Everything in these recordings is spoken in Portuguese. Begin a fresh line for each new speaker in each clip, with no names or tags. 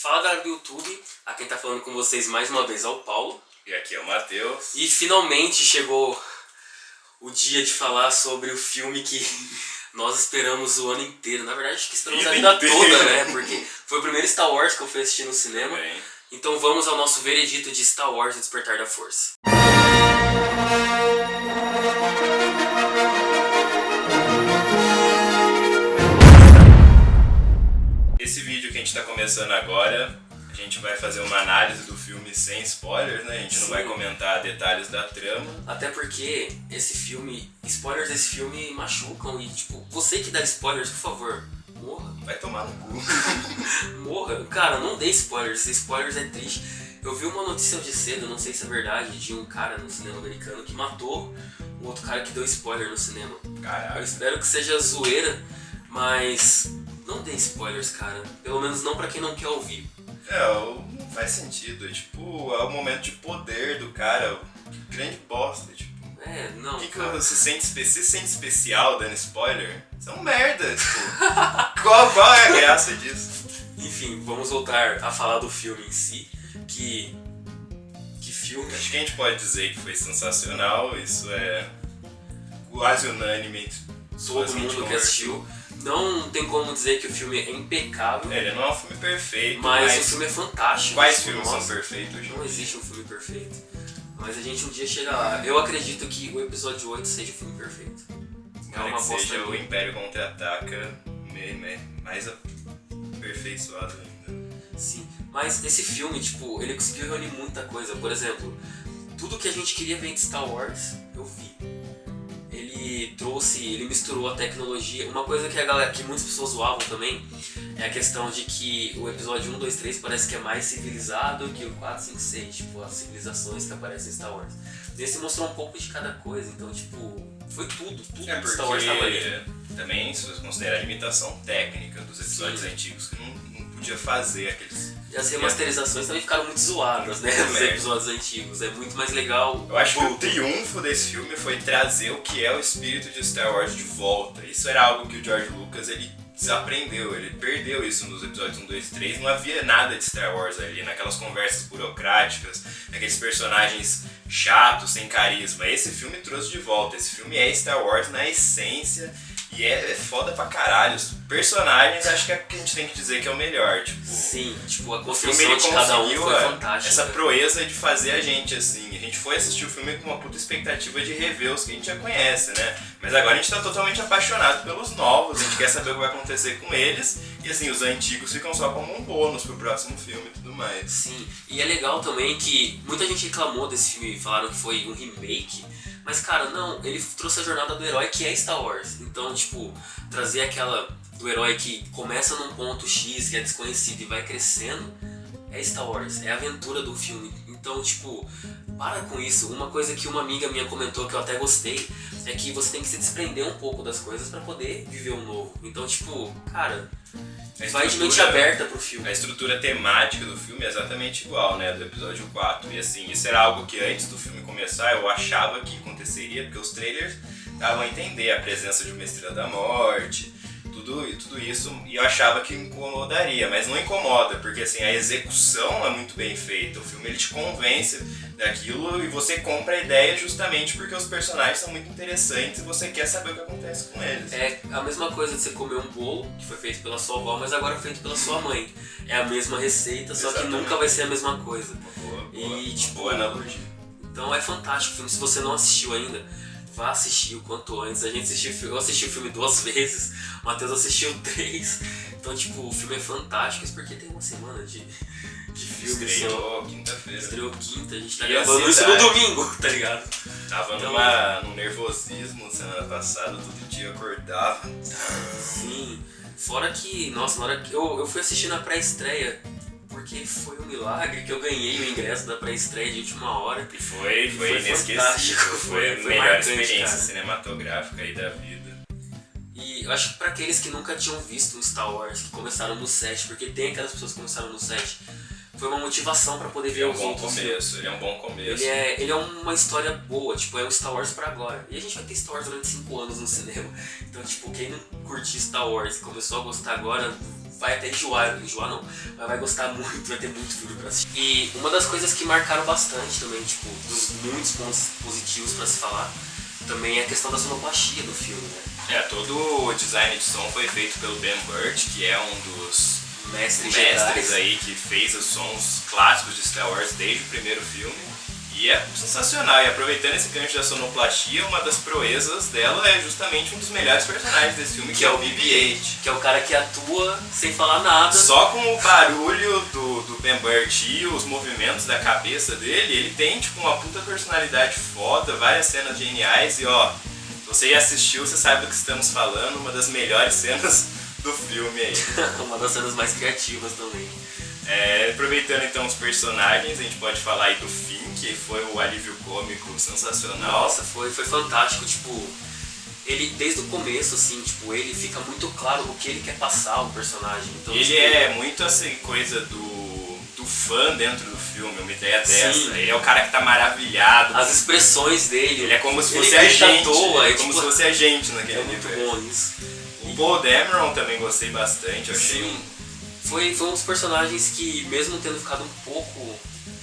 Fala galera do YouTube, aqui quem tá falando com vocês mais uma vez é o Paulo.
E aqui é o Matheus.
E finalmente chegou o dia de falar sobre o filme que nós esperamos o ano inteiro. Na verdade, acho que esperamos a vida toda, né? Porque foi o primeiro Star Wars que eu fui assistir no cinema.
Também.
Então vamos ao nosso veredito de Star Wars: O Despertar da Força.
Esse vídeo que a gente tá começando agora, a gente vai fazer uma análise do filme sem spoilers, né? A gente não vai comentar detalhes da trama.
Até porque esse filme, spoilers desse filme machucam e tipo, você que dá spoilers, por favor, morra.
Vai tomar no cu.
Morra. Cara, não dê spoilers, spoilers é triste. Eu vi uma notícia hoje cedo, não sei se é verdade, de um cara no cinema americano que matou um outro cara que deu spoiler no cinema.
Caralho.
Eu espero que seja zoeira, mas não dê spoilers, cara. Pelo menos não pra quem não quer ouvir.
Não faz sentido. É tipo, é o momento de poder do cara. Que grande bosta, tipo.
Não,
que
cara.
você se sente especial dando spoiler? Você é um merda, tipo. qual é a graça disso?
Enfim, vamos voltar a falar do filme em si. Que filme?
Acho que a gente pode dizer que foi sensacional. Isso é quase unânime.
Todo mundo que assistiu. Não tem como dizer que o filme é impecável.
Ele não é um filme perfeito,
mas o filme é fantástico.
Quais
tipo,
filmes são perfeitos hoje?
Não existe um filme perfeito. Mas a gente um dia chega lá. Eu acredito que o episódio 8 seja o filme perfeito. É uma
que
aposta
seja o
minha.
Império Contra-Ataca mais aperfeiçoado ainda.
Sim, mas esse filme, tipo, ele conseguiu reunir muita coisa. Por exemplo, tudo que a gente queria ver de Star Wars, eu vi. Ele misturou a tecnologia. Uma coisa que muitas pessoas zoavam também é a questão de que o episódio 1, 2, 3 parece que é mais civilizado que o 4, 5, 6, tipo, as civilizações que aparecem em Star Wars. Nesse mostrou um pouco de cada coisa, então, tipo, foi tudo que Star Wars estava ali.
Também, se você considerar a limitação técnica dos episódios antigos, que não podia fazer aqueles...
E as remasterizações também ficaram muito zoadas, né, dos episódios antigos. É muito mais legal.
Eu acho que o triunfo desse filme foi trazer o que é o espírito de Star Wars de volta. Isso era algo que o George Lucas, ele desaprendeu, ele perdeu isso nos episódios 1, 2, 3. Não havia nada de Star Wars ali, naquelas conversas burocráticas, naqueles personagens chatos, sem carisma. Esse filme trouxe de volta. Esse filme é Star Wars na essência. E é foda pra caralho. Os personagens, acho que é o que a gente tem que dizer que é o melhor. Tipo,
sim, tipo, a
o filme
construção de cada um foi fantástica.
Essa proeza de fazer a gente assim. A gente foi assistir o filme com uma puta expectativa de rever os que a gente já conhece, né? Mas agora a gente tá totalmente apaixonado pelos novos. A gente quer saber o que vai acontecer com eles. E assim, os antigos ficam só como um bônus pro próximo filme e tudo mais.
Sim, e é legal também que muita gente reclamou desse filme, falaram que foi um remake. Mas, cara, não, ele trouxe a jornada do herói que é Star Wars. Então, tipo, trazer aquela do herói que começa num ponto X, que é desconhecido e vai crescendo, é Star Wars, é a aventura do filme. Então, tipo, para com isso. Uma coisa que uma amiga minha comentou que eu até gostei é que você tem que se desprender um pouco das coisas pra poder viver o novo. Então, tipo, cara, vai de mente aberta pro filme.
A estrutura temática do filme é exatamente igual, né, do episódio 4. E assim, isso era algo que antes do filme começar eu achava que aconteceria, porque os trailers davam a entender a presença de uma Estrela da Morte, tudo isso, e eu achava que incomodaria, mas não incomoda, porque assim, a execução é muito bem feita. O filme ele te convence daquilo e você compra a ideia justamente porque os personagens são muito interessantes e você quer saber o que acontece com eles.
É a mesma coisa de você comer um bolo que foi feito pela sua avó, mas agora feito pela sua mãe. É a mesma receita, só que nunca vai ser a mesma coisa.
Boa analogia.
Então é fantástico o filme. Se você não assistiu ainda, vá assistir o quanto antes. Eu assisti o filme 2 vezes, o Matheus assistiu 3. Então, tipo, o filme é fantástico. Isso porque tem uma semana de filme.
Estreou quinta-feira.
Estreou quinta, a gente tá gravando isso no domingo, tá ligado?
Tava num nervosismo semana passada, todo dia eu acordava.
Sim. Fora que, nossa, na hora que eu fui assistir na pré-estreia, porque foi um milagre que eu ganhei o ingresso da pré-estreia de última hora.
E foi inesquecível,
fantástico.
foi a melhor
marcante,
experiência
cara.
Cinematográfica aí da vida.
E eu acho que pra aqueles que nunca tinham visto um Star Wars, que começaram no 7, porque tem aquelas pessoas que começaram no 7, foi uma motivação pra poder ver os outros filmes.
Ele é um bom começo.
Ele é uma história boa, tipo, é um Star Wars pra agora. E a gente vai ter Star Wars durante 5 anos no cinema. Então, tipo, quem não curtiu Star Wars e começou a gostar agora, vai até enjoar não, mas vai gostar muito, vai ter muito filme pra assistir. E uma das coisas que marcaram bastante também, tipo, dos muitos pontos positivos pra se falar, também é a questão da sonoplastia do filme, né?
Todo o design de som foi feito pelo Ben Burtt, que é um dos
Mestres
aí que fez os sons clássicos de Star Wars desde o primeiro filme. E é sensacional, e aproveitando esse gancho da sonoplastia, uma das proezas dela é justamente um dos melhores personagens desse filme, que é o BB-8.
Que é o cara que atua sem falar nada.
Só com o barulho do Ben Burtt e os movimentos da cabeça dele, ele tem tipo uma puta personalidade foda, várias cenas geniais e ó, se você já assistiu, você sabe do que estamos falando, uma das melhores cenas do filme aí.
Uma das cenas mais criativas também.
Aproveitando então os personagens, a gente pode falar aí do Finn, que foi o alívio cômico sensacional.
Nossa, foi fantástico, tipo, ele desde o começo, assim, tipo, ele fica muito claro o que ele quer passar o personagem. Então,
ele
tipo,
é muito assim, coisa do fã dentro do filme, uma ideia dessa.
Sim.
Ele é o cara que tá maravilhado.
As expressões dele.
Ele é como se fosse
ele
a gente.
toa,
É como se fosse a gente naquele
É muito
universo.
bom isso.
O Paul Dameron também gostei bastante, eu achei
Sim. Foi um dos personagens que, mesmo tendo ficado um pouco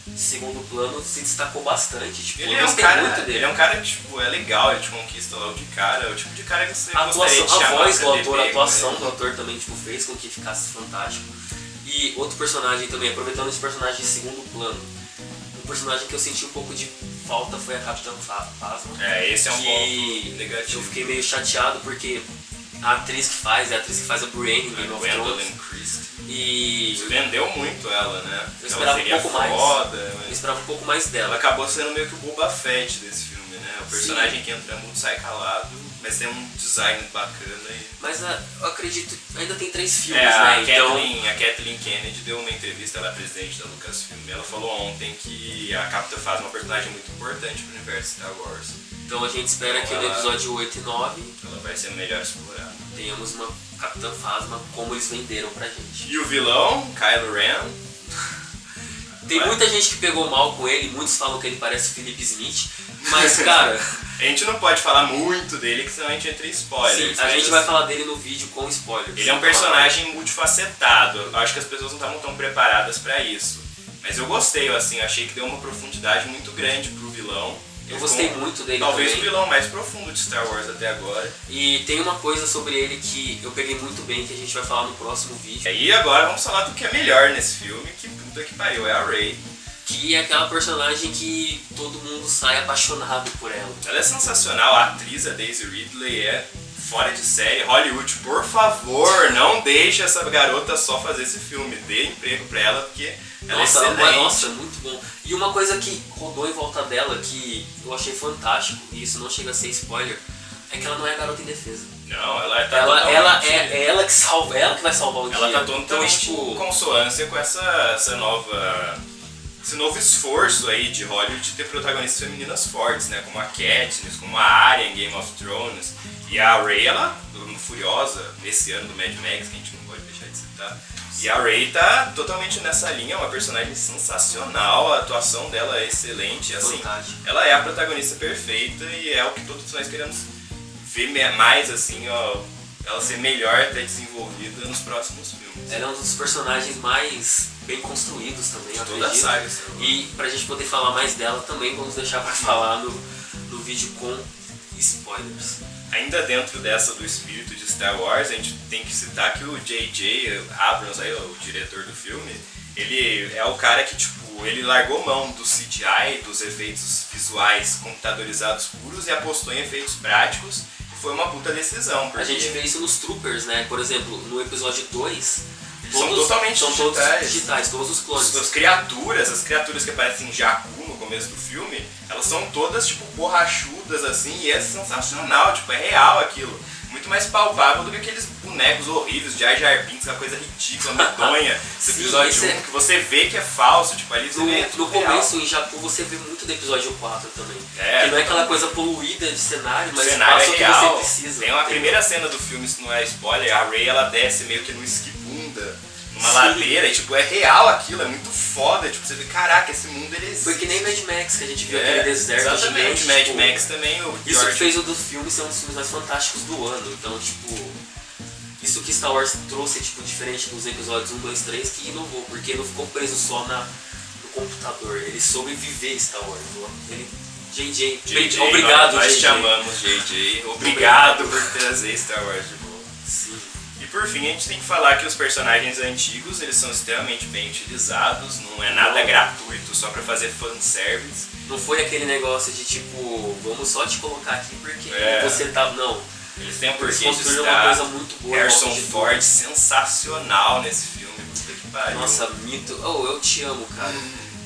de segundo plano, se destacou bastante. Tipo,
Ele
eu
é um
gostei
cara,
muito dele.
ele é um cara que tipo, é legal, ele te conquista logo de cara, é o tipo de cara que você
A
gostaria de
atuação, a
chamar
voz
pra
do
beber
ator, a
com
atuação
ele.
do ator também tipo, fez com que ficasse fantástico. E outro personagem também, aproveitando esse personagem de segundo plano, um personagem que eu senti um pouco de falta foi a Capitã Phasma.
Esse é um
que
ponto negativo.
eu fiquei meio chateado porque a atriz que faz a Brienne em Game of Thrones.
Gwendolyn Christie.
E
Vendeu muito ela, né?
eu esperava um
seria
pouco mais.
foda,
Eu
mas
esperava um pouco mais
ela
dela.
acabou sendo meio que o Boba Fett desse filme, né? O personagem
Sim.
que entra muito sai calado, mas tem um design bacana e...
Mas eu acredito, ainda tem 3 filmes,
a
né? Então,
Kathleen Kennedy deu uma entrevista, ela é presidente da Lucasfilm, e ela falou ontem que a Capitã Phasma é uma personagem muito importante pro universo Star Wars.
então a gente espera que no
Ela-
episódio 8 e 9
Ela vai ser melhor explorada.
tenhamos uma Capitã Phasma como eles venderam pra gente.
E o vilão, Kylo Ren,
Tem muita gente que pegou mal com ele, muitos falam que ele parece Philip Smith, mas cara,
a gente não pode falar muito dele, que senão a gente entra em spoilers.
sim, a
mas,
gente vai
assim,
falar dele no vídeo com spoilers.
Ele é um personagem multifacetado. Eu acho que as pessoas não estavam tão preparadas pra isso. Mas eu gostei, assim, achei que deu uma profundidade muito grande pro vilão.
Eu gostei muito dele
Talvez
também.
o vilão mais profundo de Star Wars até agora.
E tem uma coisa sobre ele que eu peguei muito bem, que a gente vai falar no próximo vídeo,
E agora vamos falar do que é melhor nesse filme, que puta que pariu, é a Rey.
que é aquela personagem que todo mundo sai apaixonado por ela.
Ela é sensacional, a atriz, a Daisy Ridley, é fora de série. Hollywood, por favor, não deixe essa garota só fazer esse filme. Dê emprego pra ela, porque ela
Nossa,
é excelente.
nossa, muito bom. E uma coisa que rodou em volta dela, que eu achei fantástico, e isso não chega a ser spoiler, é que ela não é a garota indefesa.
Não, ela tá
Ela
totalmente...
é ela que salva, ela que vai salvar o
Ela
dia.
tá totalmente
Então,
em
tipo,
consonância com esse novo esforço aí de Hollywood de ter protagonistas femininas fortes, né? Como a Katniss, como a Arya em Game of Thrones. E a Rey, ela, no Furiosa, nesse ano do Mad Max, que a gente não pode deixar de citar. E a Rey tá totalmente nessa linha, é uma personagem sensacional, a atuação dela é excelente, assim.
fantástico.
Ela é a protagonista perfeita e é o que todos nós queremos ver mais, assim, ó, ela ser melhor até desenvolvida nos próximos filmes.
Ela é um dos personagens mais bem construídos também, eu
Toda a
acredito.
saga, Star Wars.
E pra gente poder falar mais dela também, vamos deixar pra falar no vídeo com spoilers.
Ainda dentro dessa do espírito de Star Wars, a gente tem que citar que o J.J. Abrams, aí, o diretor do filme, ele é o cara que, tipo, ele largou mão do CGI, dos efeitos visuais computadorizados puros e apostou em efeitos práticos, e foi uma puta decisão, porque
A gente vê isso nos Troopers, né? Por exemplo, no episódio 2,
são totalmente
são todos
digitais.
digitais, todos os clones.
as criaturas que aparecem em Jakku no começo do filme, elas são todas, tipo, borrachudas, assim, e é sensacional, tipo, é real aquilo. Muito mais palpável do que aqueles bonecos horríveis de Jar Jar Binks, aquela coisa ridícula, medonha, esse
Sim,
episódio
esse
1, que você vê que é falso, tipo, ali você vê
No
tudo real.
começo, em Jakku, você vê muito do episódio 4 também.
É,
que não é aquela coisa poluída de cenário,
O
mas
cenário
passa
é
o que
real.
você precisa.
Tem uma
entendeu?
primeira cena do filme, isso não é spoiler, a Rey, ela desce meio que no esquibunda, numa
Sim.
ladeira, e tipo, é real aquilo, é muito foda, tipo, você vê, caraca, esse mundo ele existe.
Foi que nem Mad Max, que a gente viu aquele deserto
exatamente,
gigante.
Mad
tipo,
Max também, o
Isso
George
que fez o dos filmes ser um dos filmes mais fantásticos do ano. Então, tipo, Isso que Star Wars trouxe, tipo, diferente dos episódios 1, 2, 3, que inovou, porque não ficou preso só no computador, ele soube viver Star Wars. Ele, JJ, obrigado,
nós
JJ.
te amamos, JJ. Obrigado por trazer Star Wars de volta.
Sim.
E por fim, a gente tem que falar que os personagens antigos, eles são extremamente bem utilizados, não é nada gratuito só pra fazer fanservice.
Não foi aquele negócio de tipo, vamos só te colocar aqui porque você tá. Não.
Eles têm um
Eles
porquê de
construíram
estar.
uma coisa muito boa.
Harrison
de
Ford,
tudo.
sensacional nesse filme. Puta que pariu.
Nossa, mito. Oh, eu te amo, cara.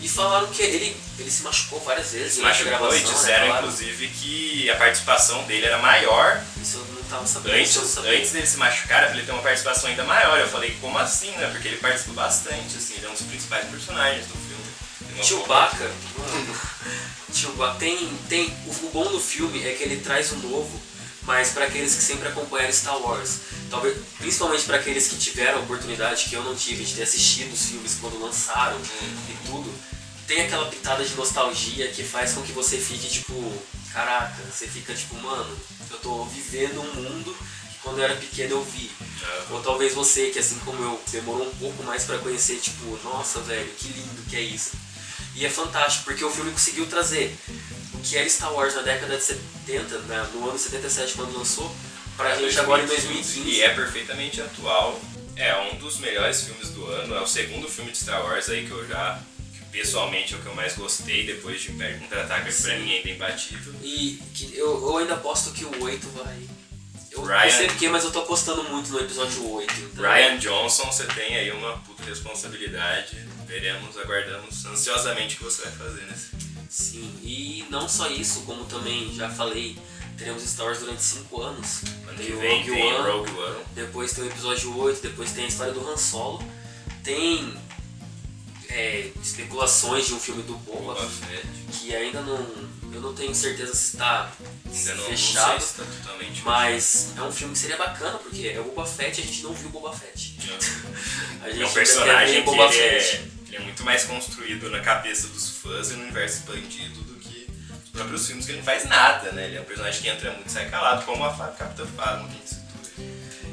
E falaram que ele se machucou várias vezes
Se
durante a
machucou
gravação.
e disseram,
Falaram.
inclusive, que a participação dele era maior.
Isso eu não tava sabendo. isso eu não sabia.
Antes dele se machucar, ele tem uma participação ainda maior. Eu falei, como assim, né? Porque ele participou bastante, assim, ele é um dos principais personagens do filme. Tem uma
Chewbacca, mano. Chewbacca tem. O bom do filme é que ele traz o novo, mas para aqueles que sempre acompanharam Star Wars. Talvez, principalmente para aqueles que tiveram a oportunidade que eu não tive de ter assistido os filmes quando lançaram e tudo, tem aquela pitada de nostalgia que faz com que você fique tipo, caraca, você fica tipo, mano, eu tô vivendo um mundo que quando eu era pequeno eu vi. Ou talvez você, que assim como eu, demorou um pouco mais para conhecer, tipo, nossa velho, que lindo que é isso. E é fantástico, porque o filme conseguiu trazer o que era Star Wars na década de 70, né, no ano 77 quando lançou, pra gente agora em 2015.
E é perfeitamente atual. É um dos melhores filmes do ano. É o segundo filme de Star Wars aí que eu já... que pessoalmente é o que eu mais gostei depois de Império Contra-Ataca, que pra mim ainda é imbatível.
E que eu ainda aposto que o 8 vai... Eu
Ryan-
não sei porquê, mas eu tô apostando muito no episódio 8. Então...
Ryan Johnson, você tem aí uma puta responsabilidade. Veremos, aguardamos ansiosamente o que você vai fazer nesse filme.
Sim, e não só isso, como também já falei, teremos Star Wars durante 5 anos.
Ano que
Tem o
vem
Rogue
tem
One,
Rogue One.
depois tem o episódio 8, depois tem a história do Han Solo, tem especulações de um filme do Boba
Boba Fett.
que ainda não... eu não tenho certeza se está
Ainda não
fechado,
sei se tá totalmente
mas é um filme que seria bacana, porque é o Boba Fett e a gente não viu o Boba Fett. A gente
É um
ainda
personagem
quer ver
que
Boba
ele
Fett.
é muito mais construído na cabeça dos fãs e no universo expandido do que os próprios filmes, que ele não faz nada, né? Ele é um personagem que entra muito e sai calado, como a Capitã Phasma, tem isso tudo.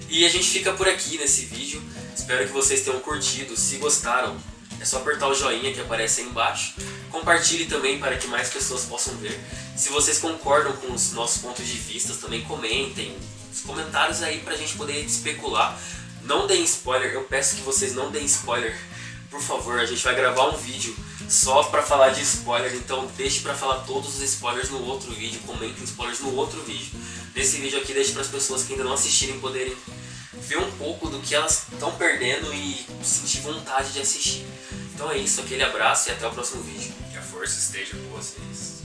E a gente fica por aqui nesse vídeo. Espero que vocês tenham curtido. Se gostaram, é só apertar o joinha que aparece aí embaixo. Compartilhe também para que mais pessoas possam ver. Se vocês concordam com os nossos pontos de vista, também comentem. Os comentários aí pra gente poder especular. Não deem spoiler, eu peço que vocês não deem spoiler. Por favor, a gente vai gravar um vídeo só pra falar de spoiler, então deixe pra falar todos os spoilers no outro vídeo, comentem spoilers no outro vídeo. Nesse vídeo aqui deixe para as pessoas que ainda não assistirem poderem ver um pouco do que elas estão perdendo e sentir vontade de assistir. Então é isso, aquele abraço e até o próximo vídeo.
Que a força esteja com vocês.